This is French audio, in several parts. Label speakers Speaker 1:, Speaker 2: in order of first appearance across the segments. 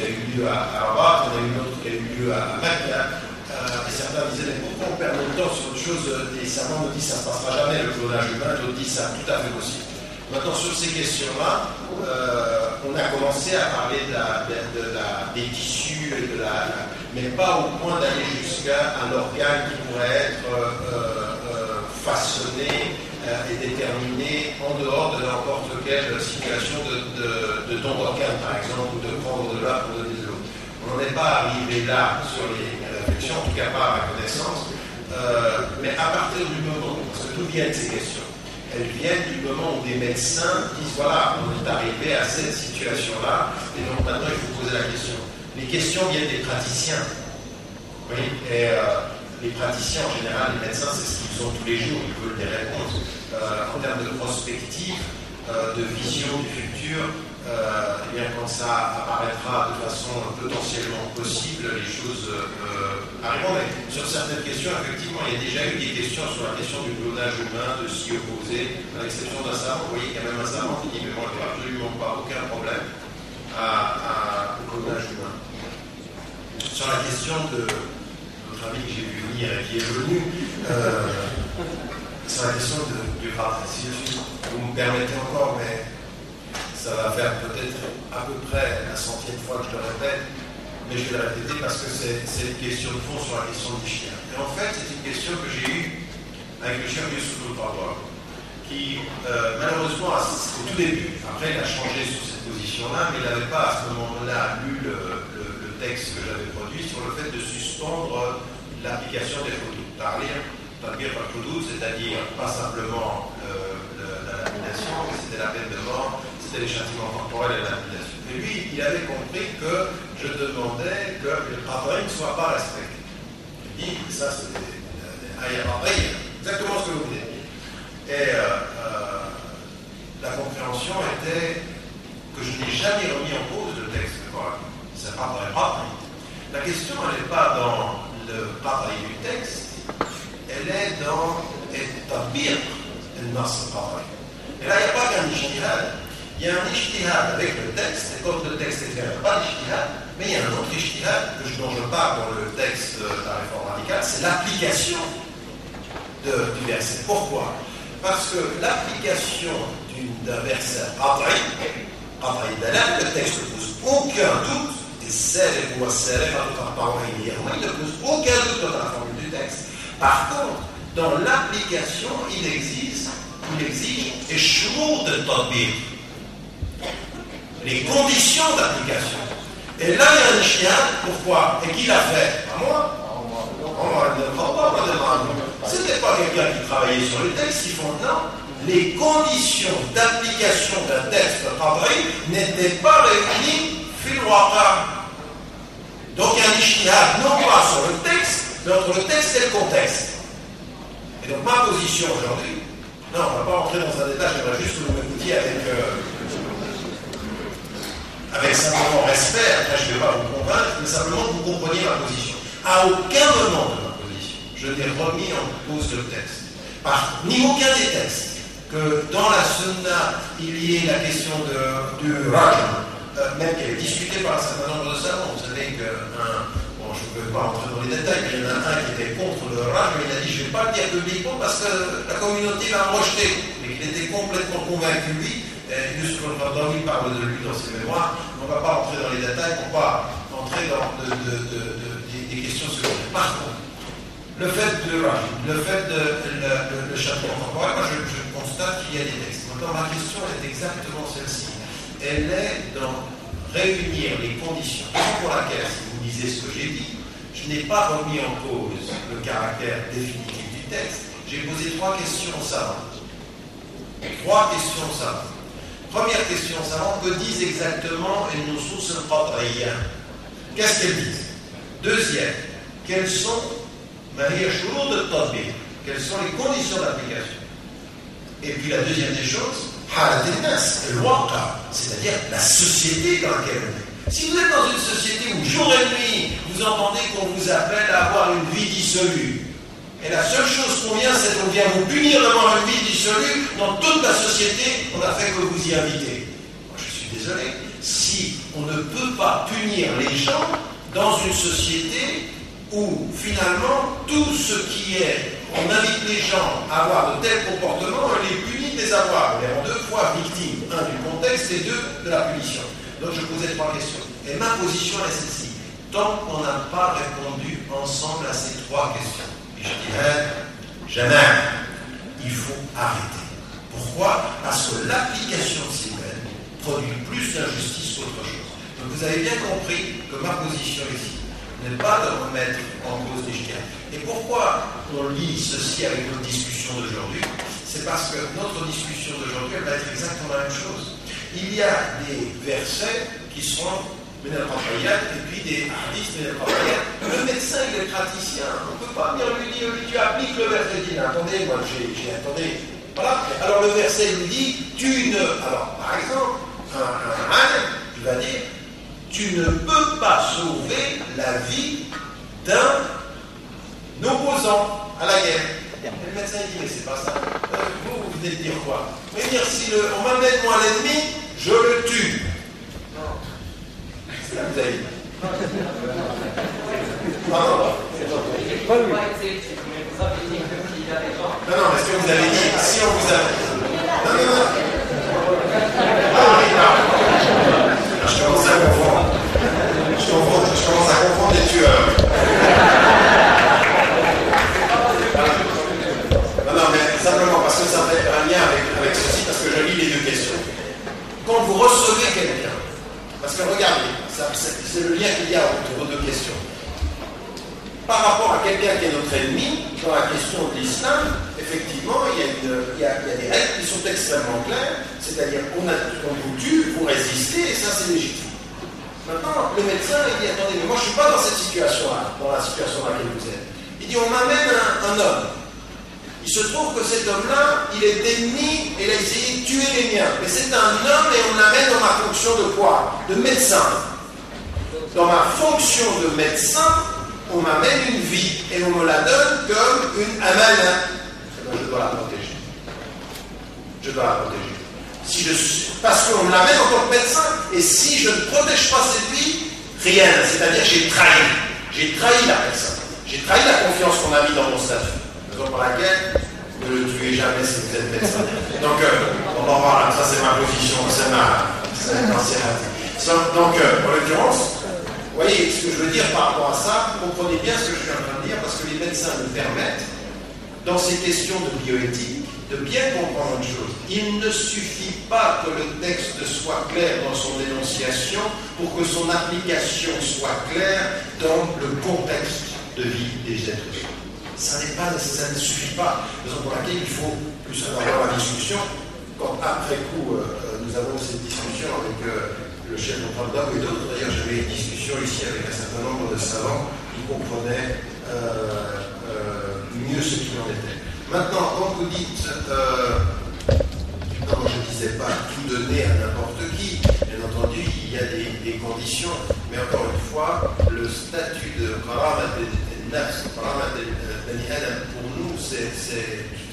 Speaker 1: a eu lieu à Rabat, on a eu une autre qui a eu lieu à Mecca. Et certains disaient, mais pourquoi on perd notre temps sur autre chose? Des savants nous disent que ça ne se passera jamais, le clonage humain, d'autres disent ça tout à fait possible. Maintenant, sur ces questions-là, on a commencé à parler des tissus, mais pas au point d'aller jusqu'à un organe qui pourrait être façonné et déterminé en dehors de n'importe quelle situation de don d'organe, par exemple, ou de prendre de là pour donner de l'autre. On n'en est pas arrivé là sur les réflexions, en tout cas pas à ma connaissance, mais à partir du moment, parce que d'où viennent ces questions? Elles viennent du moment où des médecins disent, voilà, on est arrivé à cette situation-là, et donc maintenant il faut poser la question. Les questions viennent des praticiens. Oui, et les praticiens en général, les médecins, c'est ce qu'ils font tous les jours, ils veulent des réponses. En termes de prospective, de vision du futur, et bien quand ça apparaîtra de façon potentiellement possible, les choses arriveront. Mais sur certaines questions, effectivement, il y a déjà eu des questions sur la question du clonage humain, de s'y opposer, à l'exception d'un savant. Vous voyez qu'il y a même un savant qui dit, mais moi, je n'ai absolument pas aucun problème au clonage humain. Sur la question de notre ami que j'ai vu venir et qui est venu, sur la question du rat. Si vous me permettez encore, mais ça va faire peut-être à peu près la 100e fois que je le répète, mais je vais le répéter parce que c'est une question de fond sur la question du chien. Et en fait, c'est une question que j'ai eue avec le chien Youssouf Al-Pardoir, qui malheureusement, au tout début, après il a changé sur cette position-là, mais il n'avait pas à ce moment-là lu le texte que j'avais produit sur le fait de suspendre l'application des hudud. C'est-à-dire pas simplement la lapidation, mais c'était la peine de mort, c'était les châtiments corporels et la lapidation. Et lui, il avait compris que je demandais que le travail ne soit pas respecté. Il dit, ça c'est exactement ce que vous venez de dire. Et la compréhension était que je n'ai jamais remis en cause le texte de Coran. C'est pas vrai. La question, elle n'est pas dans le travail du texte, elle est dans établir le nas al-qadari. Et là, il n'y a pas qu'un ijtihad. Il y a un ijtihad avec le texte, et comme le texte est clair, il n'y a pas d'ijtihad, mais il y a un autre ijtihad dont je parle dans le texte de la réforme radicale, c'est l'application du verset. Pourquoi? Parce que l'application d'un verset qadari, le texte ne pose aucun doute, il ne pose aucun doute dans la formule du texte. Par contre, dans l'application, il exige et shurut al-tatbiq, les conditions d'application. Et là, il y a un ijtihad. Pourquoi? Et qui l'a fait? Pas moi. C'était pas quelqu'un qui travaillait sur le texte, ils font non. Les conditions d'application d'un texte qadari n'étaient pas réunies fil waqa. Donc il y a un ijtihad non pas sur le texte, mais entre le texte et le contexte. Et donc ma position aujourd'hui, non, on ne va pas rentrer dans un détail, j'aimerais juste que vous m'écoutiez avec simplement respect, après je ne vais pas vous convaincre, mais simplement que vous compreniez ma position. À aucun moment de ma position, je n'ai remis en cause le texte. Ni aucun des textes. Que dans la sunna, il y ait la question du rajm, même qui est discutée par un certain nombre de savants. Vous savez que, bon, je ne peux pas rentrer dans les détails, mais il y en a un qui était contre le rajm, il a dit je ne vais pas le dire publiquement parce que la communauté l'a rejeté, mais qu'il était complètement convaincu, lui. Youssouf Al-Qaradawi parle de lui dans ses mémoires. On ne va pas rentrer dans les détails pour ne pas entrer dans des questions secondaires. Par contre, le fait de rajm, le fait de le châtiment corporel, moi je constate qu'il y a des textes. Maintenant, ma question est exactement celle-ci. Elle est dans réunir les conditions. C'est pour laquelle, si vous lisez ce que j'ai dit, je n'ai pas remis en cause le caractère définitif du texte. J'ai posé 3 questions savantes. 3 questions savantes. Première question savante, que disent exactement les nusus al-qadariyya? Qu'est-ce qu'elles disent? Deuxième, quelles sont quelles sont les conditions d'application? Et puis la deuxième des choses, c'est-à-dire la société dans laquelle on est. Si vous êtes dans une société où jour et nuit, vous entendez qu'on vous appelle à avoir une vie dissolue, et la seule chose qu'on vient, c'est qu'on vient vous punir d'avoir une vie dissolue, dans toute la société, on n'a fait que vous y inviter. Moi, je suis désolé, si on ne peut pas punir les gens dans une société où finalement tout ce qui est, on invite les gens à avoir de tels comportements, on les punit de les avoir. On les rend deux fois victimes, un du contexte et deux de la punition. Donc je posais trois questions. Et ma position est celle-ci. Tant qu'on n'a pas répondu ensemble à ces trois questions, et je dirais, jamais, il faut arrêter. Pourquoi? Parce que l'application de ces peines produit plus d'injustice qu'autre chose. Donc vous avez bien compris que ma position ici n'est pas de remettre en cause les chiens. Et pourquoi on lit ceci avec notre discussion d'aujourd'hui? C'est parce que notre discussion d'aujourd'hui, elle va être exactement la même chose. Il y a des versets qui seront et puis des hadiths. Le médecin, il est praticien. On ne peut pas venir lui dire, tu appliques le verset. Il dit, attendez, moi attendez. Voilà. Alors le verset lui dit, tu ne. Alors, par exemple, un âne, il va dire, tu ne peux pas sauver la vie d'un opposant à la guerre. Et le médecin dit, mais c'est pas ça. Vous venez de dire quoi? Mais dire, si on m'amène moi l'ennemi, je le tue. Non. C'est ça que vous avez dit. Non, mais ce que vous avez dit, si on vous a. Non. Ah oui, non. Je commence à confondre. Je commence à confondre les tueurs. Non, mais simplement parce que ça fait un lien avec ceci, parce que je lis les deux questions. Quand vous recevez quelqu'un, parce que regardez, c'est le lien qu'il y a entre vos deux questions. Par rapport à quelqu'un qui est notre ennemi, dans la question de l'islam, effectivement, il y a des règles qui sont extrêmement claires, c'est-à-dire on vous tue, vous résistez, et ça c'est légitime. Maintenant, le médecin, il dit, attendez, mais moi je ne suis pas dans cette situation-là, dans la situation dans laquelle vous êtes. Il dit, on m'amène un homme. Il se trouve que cet homme-là, il est ennemi et il a essayé de tuer les miens. Mais c'est un homme et on l'amène dans ma fonction de quoi? De médecin. Dans ma fonction de médecin, on m'amène une vie et on me la donne comme une amana. Je dois la protéger. Je dois la protéger. Parce qu'on me l'amène en tant que médecin. Et si je ne protège pas cette vie, rien. C'est-à-dire j'ai trahi. J'ai trahi la personne. J'ai trahi la confiance qu'on a mis dans mon statut. Raison pour laquelle ne le tuez jamais si vous êtes médecin. Donc, voilà, ça c'est ma position, c'est ma ancienneté. Donc, en l'occurrence, vous voyez ce que je veux dire par rapport à ça, vous comprenez bien ce que je suis en train de dire, parce que les médecins nous permettent, dans ces questions de bioéthique, de bien comprendre une chose. Il ne suffit pas que le texte soit clair dans son énonciation pour que son application soit claire dans le contexte de vie des êtres humains. Ça ne suffit pas. Raison pour laquelle il faut plus avoir la discussion. Quand après coup, nous avons cette discussion avec le chef d'Antoine et d'autres. D'ailleurs, j'avais une discussion ici avec un certain nombre de savants qui comprenaient mieux ce qu'il en était. Maintenant, quand vous dites, non, je ne disais pas tout donner à n'importe qui, bien entendu, il y a des conditions, mais encore une fois, le statut de Karamat al-Nafs, Karamat al-Bani Adam, pour nous, je veux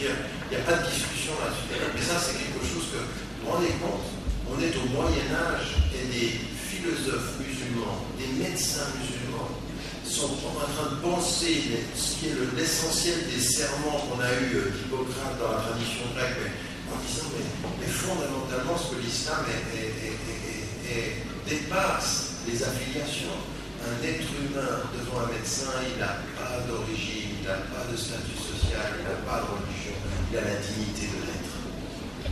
Speaker 1: dire, il n'y a pas de discussion là-dessus. Mais ça, c'est quelque chose que, vous vous rendez compte, on est au Moyen-Âge et des philosophes musulmans, des médecins musulmans, sont en train de penser ce qui est l'essentiel des serments qu'on a eu d'Hippocrate dans la tradition grecque, mais en disant mais fondamentalement ce que l'islam dépasse les affiliations. Un être humain devant un médecin, il n'a pas d'origine, il n'a pas de statut social, il n'a pas de religion, il a la dignité de l'être.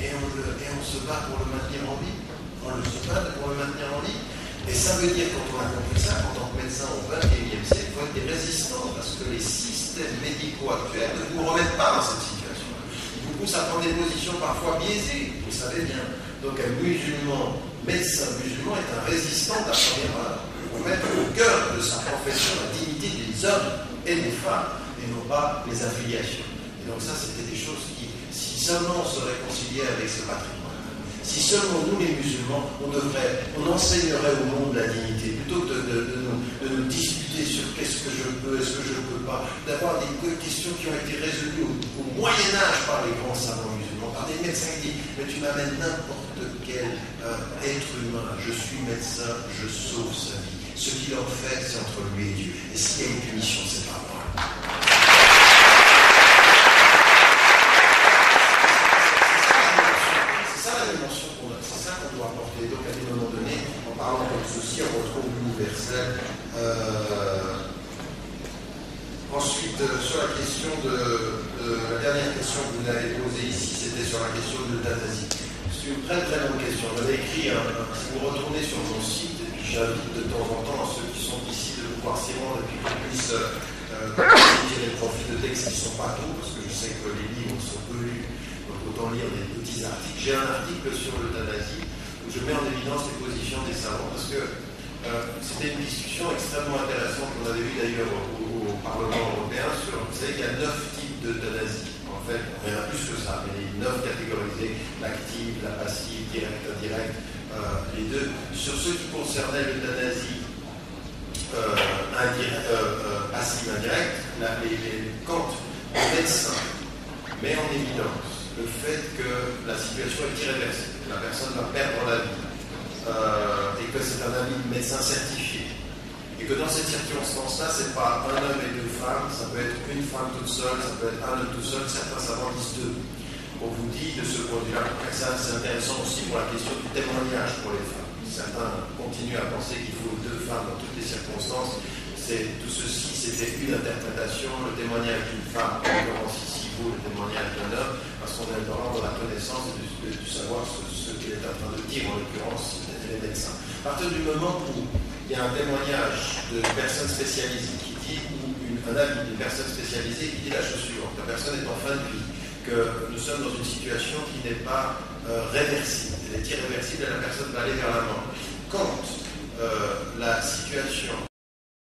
Speaker 1: Et on se bat pour le maintenir en vie. On se bat pour le maintenir en vie. Et ça veut dire, quand on a compris ça, en tant que médecin au XXIe siècle, il faut être des résistants, parce que les systèmes médicaux actuels ne vous remettent pas dans cette situation. Ils vous poussent à prendre des positions parfois biaisées, vous savez bien. Donc un musulman, médecin musulman, est un résistant de la première heure. Il faut mettre au cœur de sa profession la dignité des hommes et des femmes, et non pas les affiliations. Et donc ça, c'était des choses qui, si seulement on se réconciliait avec ce patrimoine, si seulement nous, les musulmans, on enseignerait au monde la dignité, plutôt que de nous disputer sur qu'est-ce que je peux, est-ce que je ne peux pas, d'avoir des questions qui ont été résolues au Moyen-Âge par les grands savants musulmans, par des médecins qui disent, mais tu m'amènes n'importe quel quel être humain, je suis médecin, je sauve sa vie. Ce qu'il en fait, c'est entre lui et Dieu. Et s'il y a une punition, c'est pas moi. C'est ça la dimension qu'on a, c'est ça qu'on doit apporter. Donc à un moment donné, en parlant comme ceci, on retrouve l'universel. Ensuite, sur la question la dernière question que vous avez posée ici, c'était sur la question de l'euthanasie. C'est une très très bonne question. J'avais écrit, si vous retournez sur mon site, et puis j'invite de temps en temps ceux qui sont ici de pouvoir s'y rendre et puis qu'on puisse tirer profit de textes qui ne sont pas tout, parce que je sais que les livres sont peu lus, donc autant lire des petits articles. J'ai un article sur l'euthanasie où je mets en évidence les positions des savants, parce que c'était une discussion extrêmement intéressante qu'on avait eue d'ailleurs au Parlement européen sur, vous savez qu'il y a 9 types d'euthanasie. En fait, il y en a plus que ça, mais les 9 catégorisés, l'active, la passive, directe, indirecte, les deux. Sur ceux qui concernaient l'euthanasie passive, indirecte, quand le médecin met en évidence le fait que la situation est irréversible, que la personne va perdre la vie, et que c'est un avis de médecin certifié. Et que dans cette circonstance-là, ce n'est pas un homme et deux femmes, ça peut être une femme toute seule, ça peut être un homme tout seul, certains savants disent deux. On vous dit de ce point de vue-là, ça c'est intéressant aussi pour la question du témoignage pour les femmes. Certains continuent à penser qu'il faut deux femmes dans toutes les circonstances. Tout ceci, c'était une interprétation, le témoignage d'une femme, en l'occurrence ici, vaut le témoignage d'un homme, parce qu'on a le droit de la connaissance et de savoir ce qu'il est en train de dire, en l'occurrence, les médecins. À partir du moment où il y a un témoignage de personnes spécialisées qui dit, ou un avis d'une personne spécialisée qui dit la chose suivante, la personne est en fin de vie, que nous sommes dans une situation qui n'est pas réversible, elle est irréversible et la personne va aller vers la mort. Quand la situation